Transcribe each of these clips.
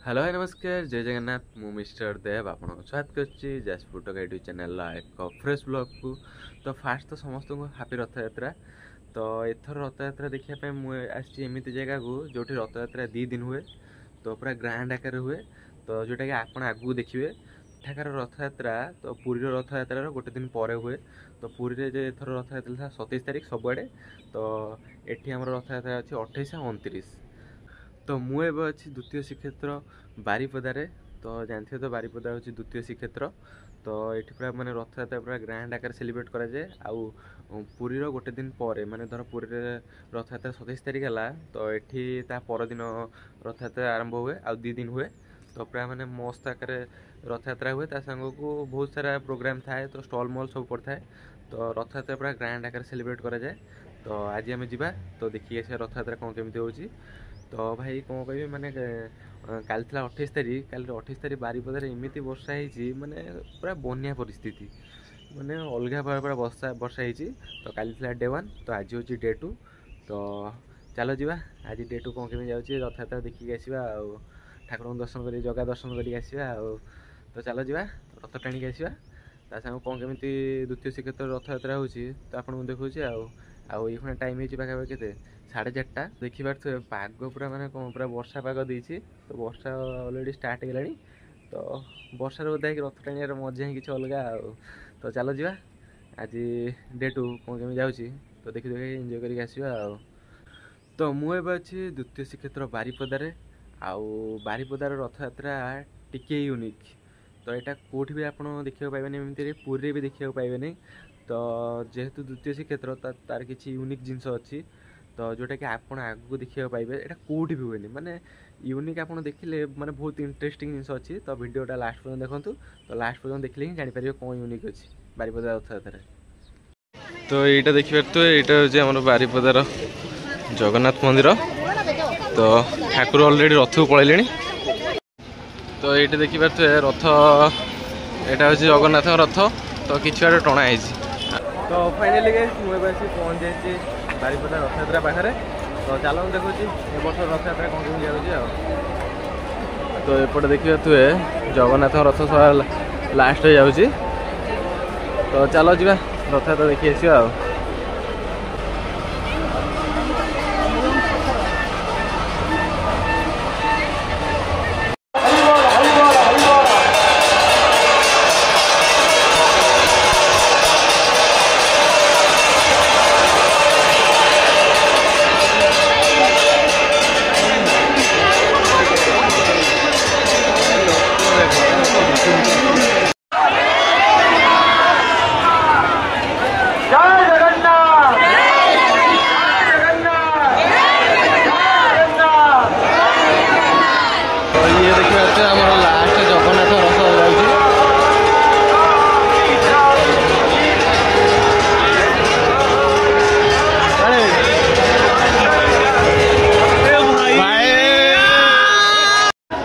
Hello hi नमस्कार जय जगन्नाथ मु मिस्टर देव आप स्वागत करुच्ची जाजपुर टका यूट्यूब चैनल एक फ्रेश ब्लॉग को। तो फास्ट तो समस्त को हापी रथ यात्रा। तो एथर रथ यात्रा देखापी मुझे एमती जगह को जो रथ यात्रा 2 दिन हुए। तो पूरा ग्रांड आकार हुए। तो जोटा कि आप आगू देखिए एठाकार रथ यात्रा तो पुरी रथ यात्रा गोटे दिन पर हुए। तो पुरी जो एथर रथ यात्रा 27 तारीख सबुआड़े। तो ये आम रथ यात्रा अच्छी 28 और 29। तो मुझे अच्छी द्वितीय श्रीक्षेत्र बारिपदारे। तो जानते तो बारिपदा हूँ द्वितीय श्रीक्षेत्र। तो ये पूरा माने रथ यात्रा पूरा ग्रांड आकार सेलिब्रेट कराए। आउ पुरीर गोटे दिन पर माने धर पुरी रथ यात्रा 27 तारीख है। तो ये परदिन रथ यात्रा आरंभ हुए आ 2 दिन हुए। तो प्राय मैंने मस्त आकार रथ यात्रा हुए सांग को बहुत सारा प्रोग्राम थाए। तो स्टल मल सब पड़ता है। तो रथ यात्रा पूरा ग्रांड आकार सेलिब्रेट कराए। तो आज आम जा तो देखिए रथ यात्रा कौन केमी हो। तो भाई कौन कह माने काल 28 तारीख काल 28 तारीख बारिपदार एमती वर्षा होती माने पूरा बनिया परिस्थिति माने अलग पूरा वर्षा होती। तो काली डे 1 तो आज हूँ डे 2। तो चलो जी आज डे 2 कौन केमी जाऊँगी रथ यात्रा देखिए आसवा ठाकुर दर्शन कर जगह दर्शन करके आसवा। तो चलो जी रथ टाणिक आसवा सांग कौन केमी द्वितीय श्रीक्षेत्र रथ यात्रा हो। तो आपको देखा आने टाइम हो पाखापाखि के 4:30 देखिए पाग पूरा माने कौन पूरा वर्षा पाग देती। तो वर्षा अलरेडी स्टार्ट हो। तो वर्षार ओदा रथ टाणियार मजा ही किसी अलग। तो चलो जी आज डे 2 कौन केमी जाऊँगी तो देखी देखिए एंजॉय करके आसवा। तो मुझे अच्छी द्वितीय श्रीक्षेत्र बारिपदारे आउ बारिपदार रथ यात्रा टिके यूनिक। तो यहाँ कौटी भी आप देखा पाइबे एमती पुरी भी देखा पाइबे। तो जेहेतु द्वितीय श्रीक्षेत्र तार किसी यूनिक जिनस अच्छी। तो जोटा कि आप आगू देखा पाइबे यहाँ कौटी भी हुए माने यूनिक आप देखिले माने बहुत इंटरेस्टिंग जिनस अच्छी। तो वीडियोटा लास्ट पर्यंत देखूँ। तो लास्ट पर्यंत देखले ही जापर कौन यूनिक अच्छी बारिपदा रथ यात्रा। तो यहाँ देखिए तो यहाँ हूँ बारिपदार जगन्नाथ मंदिर। तो ठाकुर अलरेडी रथ को पलैले। तो ये देखिए तो रथ यहाँ हूँ जगन्नाथ रथ। तो किसी आड़े टणा है। तो फाइनाली मुझे पहुँच जाए बारिपदा रथ यात्रा पाखे। तो चलो देखुँ ए वर्ष रथ यात्रा कौन कमी जाऊँगी। तो एपटे देखिए तुए जगन्नाथ रथ सब लास्ट हो जाऊँगी। तो चलो जी रथ यात्रा देखी आसवा।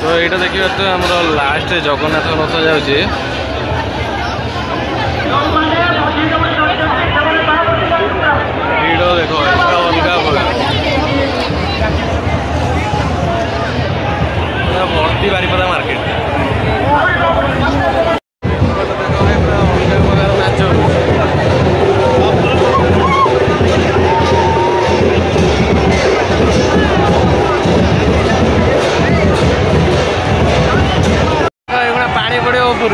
तो देखिए तो आम लास्ट जगन्नाथ रथ जाऊँगी। भिड़ देख अलग भर्ती बारिपदा मार्केट। पानी पड़े ऊपर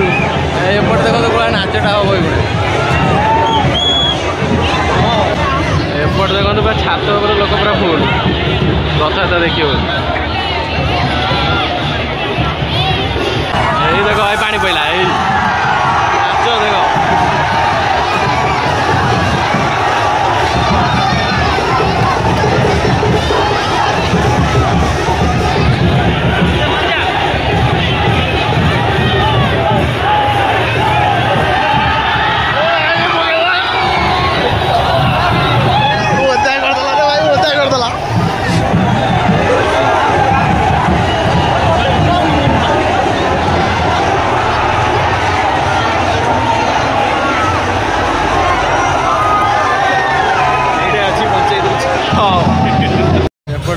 एपट देख तो नाचटा हम एपट देखो पूरा छात लोक पूरा फुल रथ यात्रा देखिए। यही देख भाई पानी पड़ा नाच देख।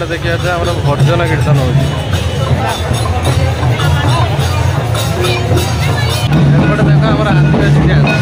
देखिए भजन कीर्तन हो। ଆମର ଆଦିବାସୀ ଡ୍ୟାନ୍ସ।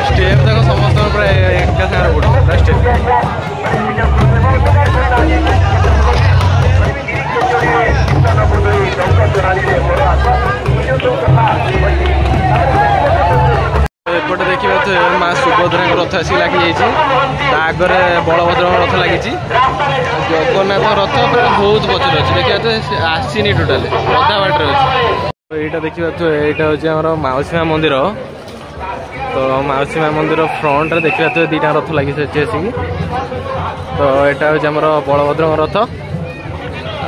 स्टेप देखो समस्त एका सागर पड़े स्टेप एपटे देखिए तो माँ सुभद्रा रथ आसिक लगी आगे बलभद्र रथ लगी जगन्नाथ रथ बहुत पचर अच्छे देखिए तो आसनी टोटाल अधा बाटर अच्छे यहाँ देखिए तो यहाँ हूँ मौसी माँ मंदिर तो मौसी माँ मंदिर फ्रंट रे देखिए तो दीटा रथ लगी आसिक तो यहाँ हूँ आम बलभद्र रथ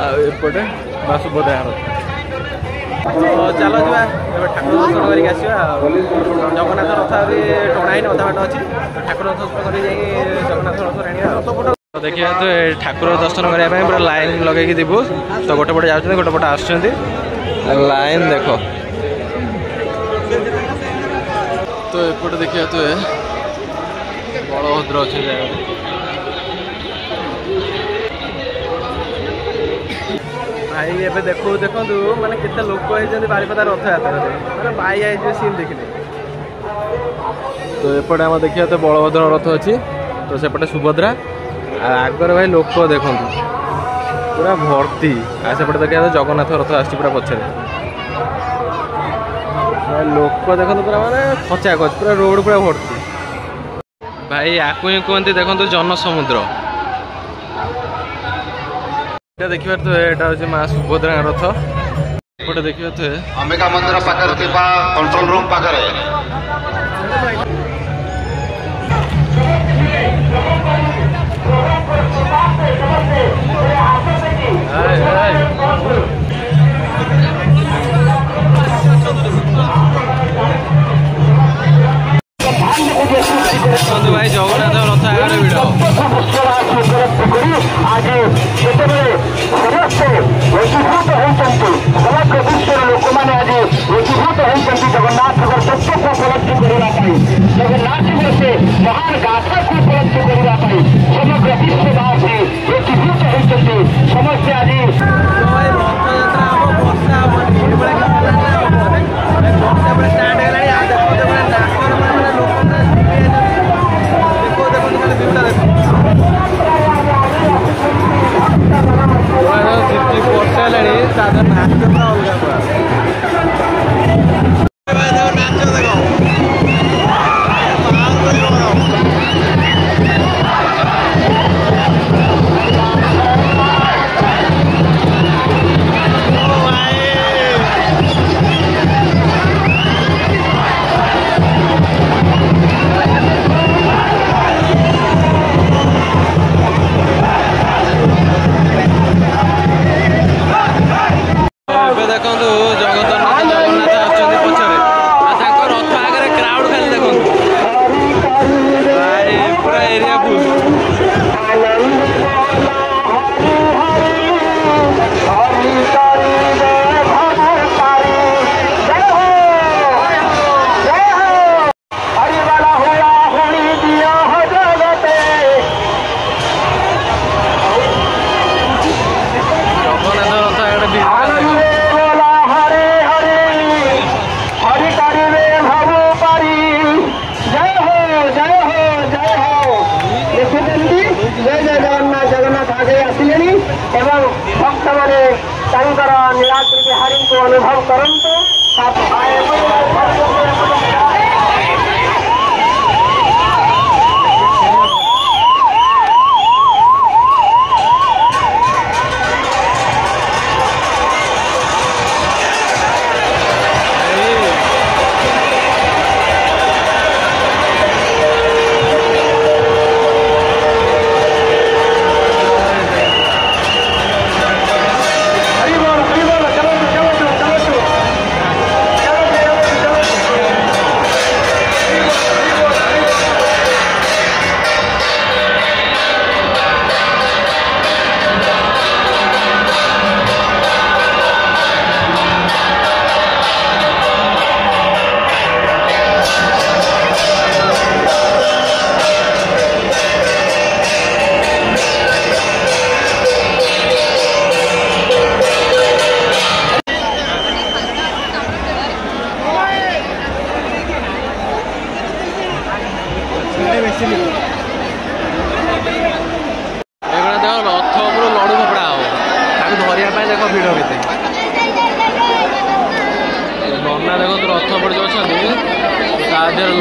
आएपटे माँ सुभद्रा रथ चलो जा ठाकुर दर्शन करके आसवा जगन्नाथ रथ भी टणा ही अधा बाट अच्छी ठाकुर दर्शन कर जगन्नाथ रथ देखिए तो ठाकुर दर्शन करने पूरा लाइन लगे जीवु तो गोटे पटे जाते गोटे पटे आस लाइन देख तो एपटे देखिए तो बलभद्र अच्छे भाई एबे देखो देखो माने केते लोक होइजन बारिपदा रथ यात्रा माने भाई आई जे सीन देखिले तो एपटे हम देखिए तो बलभद्र रथ अच्छी तो सेपटे सुभद्रा आगर भाई लोक देखो पूरा भर्ती आ सेपटे देखिए तो जगन्नाथ रथ आस पूरा पछरे लोक देखो पूरा माने खचा खच पूरा रोड पूरा भर्ती भाई आकु ही कहते देखो जन समुद्र देखिए तो यहाँ हूँ माँ सुभद्रा रथ एपटे देखिए तो अंबिका मंदिर पाखे कंट्रोल रूम पाखे भाई जगन्नाथ रथ आगे भिड़ आज जितेबाला समस्ते एकीभूत होती समग्र विश्वर लोक मैंने आज एकीभूत होती जगन्नाथ तत्व को उपलब्धि करने जगन्नाथ से महान गाथा को उपलब्धि करने समग्र विश्ववासी एकीभूत होती समस्ते आज जय जगन्नाथ जगन्नाथ आगे आसिले एवं भक्त मैंने नीलाद्रि बिहारी को अनुभव करंतु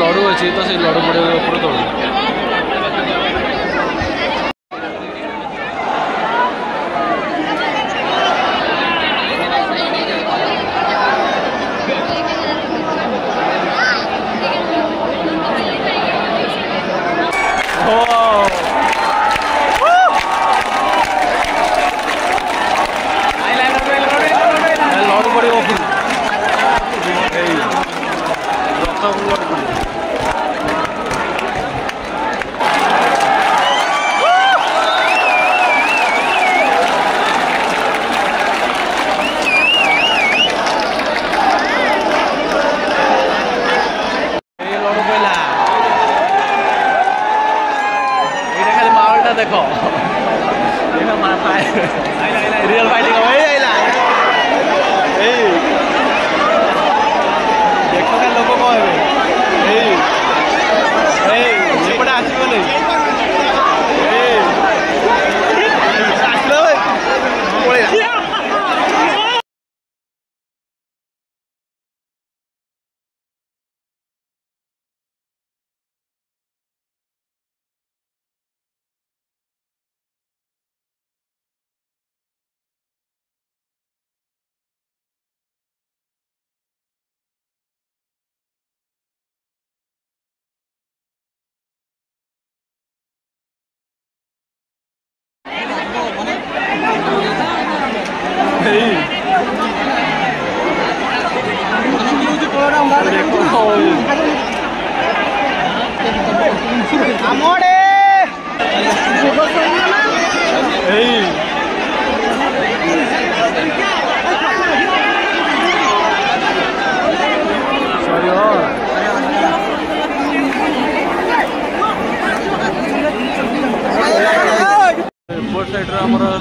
लड़ू अच्छी तो से लड़ू पड़े ऊपर तोड़ देखो रियल फाइटिंग देखो क्या लोग कहते आसबनी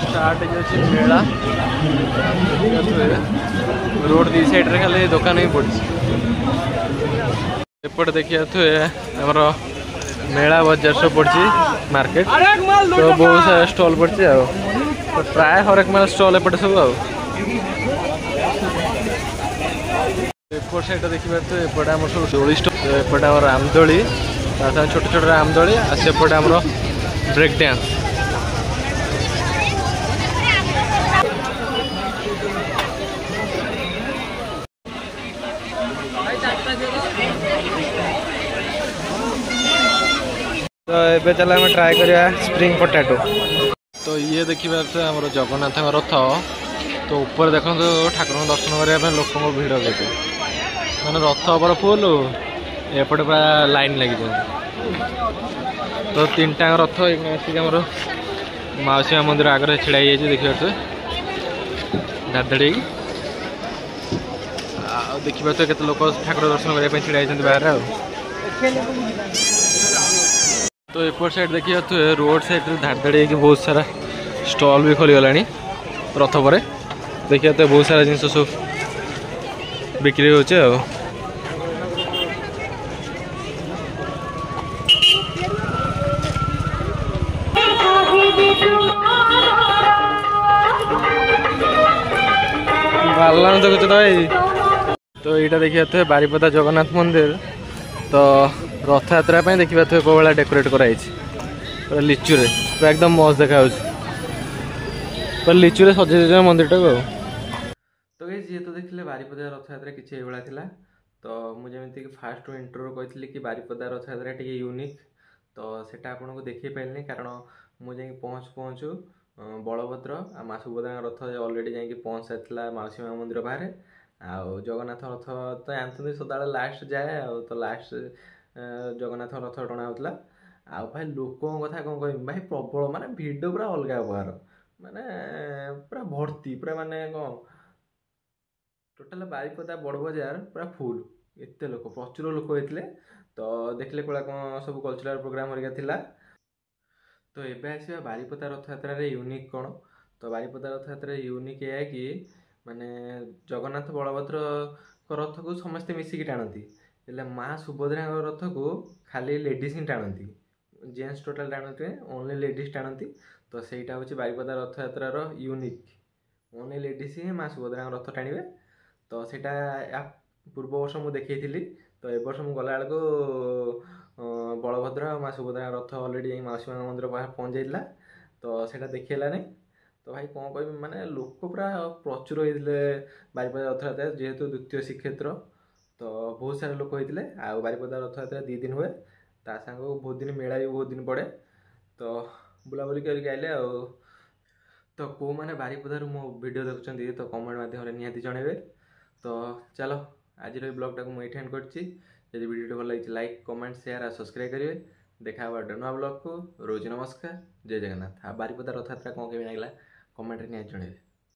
स्टार्ट मेला रोड दी साइड रे खाली दुकान ही पड़ी एपटे देखिए आमर मेला बजार सब पड़ी मार्केट तो बहुत सारा स्टॉल पड़ी तो प्राय हर एक माल स्टॉल एपटे सब एपट साइड देखिए तो एपटे आम सब दोली स्टॉल एपटे आम रामदोली छोट छोट रामदोली सेपटे आम ब्रेक डांस तो ये चल आम ट्राए करिया स्प्रिंग पोटैटो। तो ये देखिए आम जगन्नाथ रथ तो ऊपर देखो ठाकुर दर्शन करने लोक भिड़ के मैंने रथ पर फुल एपटे पूरा लाइन लगी तो तीन टा रथ आम मौसी मंदिर आगे छिड़ा देखिए धाड़ी देखिए तो केते लोक ठाकुर दर्शन करने छिड़ा बाहर तो एपट साइड देखिए तो रोड साइड धाड़ी बहुत सारा स्टॉल भी खोलीगला रथ पर देखिए तो बहुत सारा जिनस सब बिक्री होचे पार्लार देखुच तो भाई तो यहाँ देखिए थे बारिपदा जगन्नाथ मंदिर तो रथ यात्रा देखिए थे कौ भाया डेकोरेट कराई पूरा लिचुरे पूरा एकदम मस्त देखा पूरा लिचुरे सजे मंदिर टाक तो भाई जी तो देखिले बारिपदा रथ यात्रा किसी था तो मुझे फास्ट इंट्रो कही कि बारिपदा रथ यात्रा टी यूनिक तो सेटा आपको देखी पारे कारण मुझे पहुँचु पहुँचु बलभद्र आ माँ सुभद्रा रथ अलरेडी जाकि पहुँच सारी मौसी माँ मंदिर बाहर आउ जगन्नाथ रथ तो जानते सदा लास्ट जाए तो लास्ट जगन्नाथ रथ टणा होता आउ भाई लोकों कथा कौन कह भाई प्रबल माने भिड पूरा अलग प्रकार माने पूरा भर्ती पूरा माने कौन टोटाल बारिपदा बड़ बजार पूरा फुल एत लोक प्रचुर लोक होते तो देखले कौन कौन सब कल्चरल प्रोग्राम हरिका थिला तो एबे आसिया बारिपदा रथ यात्रा रे यूनिक कौन तो बारिपदा रथ यात्रा यूनिक है कि माने जगन्नाथ बलभद्र रथ को समस्ते मिसिकी टाणती हेले माँ सुभद्रा रथ को खाली लेडीज ही टाणती जेन्ट्स टोटाल टाणुथे ओनली लेडीज टाणती तो सहीटा हूँ बारिपदा रथ यात्रार यूनिक ओनली लेडीज ही माँ सुभद्रा रथ टाणवे तो सेटा पूर्व वर्ष मुझे देखी तो ए वर्ष मुझे गला बेलू बलभद्र माँ सुभद्रा रथ अलरेडी मौसी माँ मंदिर बाहर पहुँच जाता तो सेटा देखिलानी तो भाई कौन कह माने लोक पूरा प्रचुर होते बारिपदा रथ यात्रा जेहेतु द्वितीय श्रीक्षेत्र तो बहुत सारे लोक होते आउ बारिपदा रथ यात्रा 2 दिन हुए ता सांग बहुत दिन मेला भी बहुत दिन पड़े तो बुलाबुली करके आइले तो कौ मैंने बारिपदार मो वीडियो देखुं तो कमेंट माध्यम निहाती जनइबे तो चलो आज ब्लॉगटा को मुझे एंड करछि यदि वीडियो भल लगी लाइक कमेंट शेयर और सब्सक्राइब करेंगे देखा नुआ ब्लॉग को रोज नमस्कार जय जगन्नाथ। बारिपदा रथ यात्रा कौन केमी लगे कमेंट निहाती जनइबे।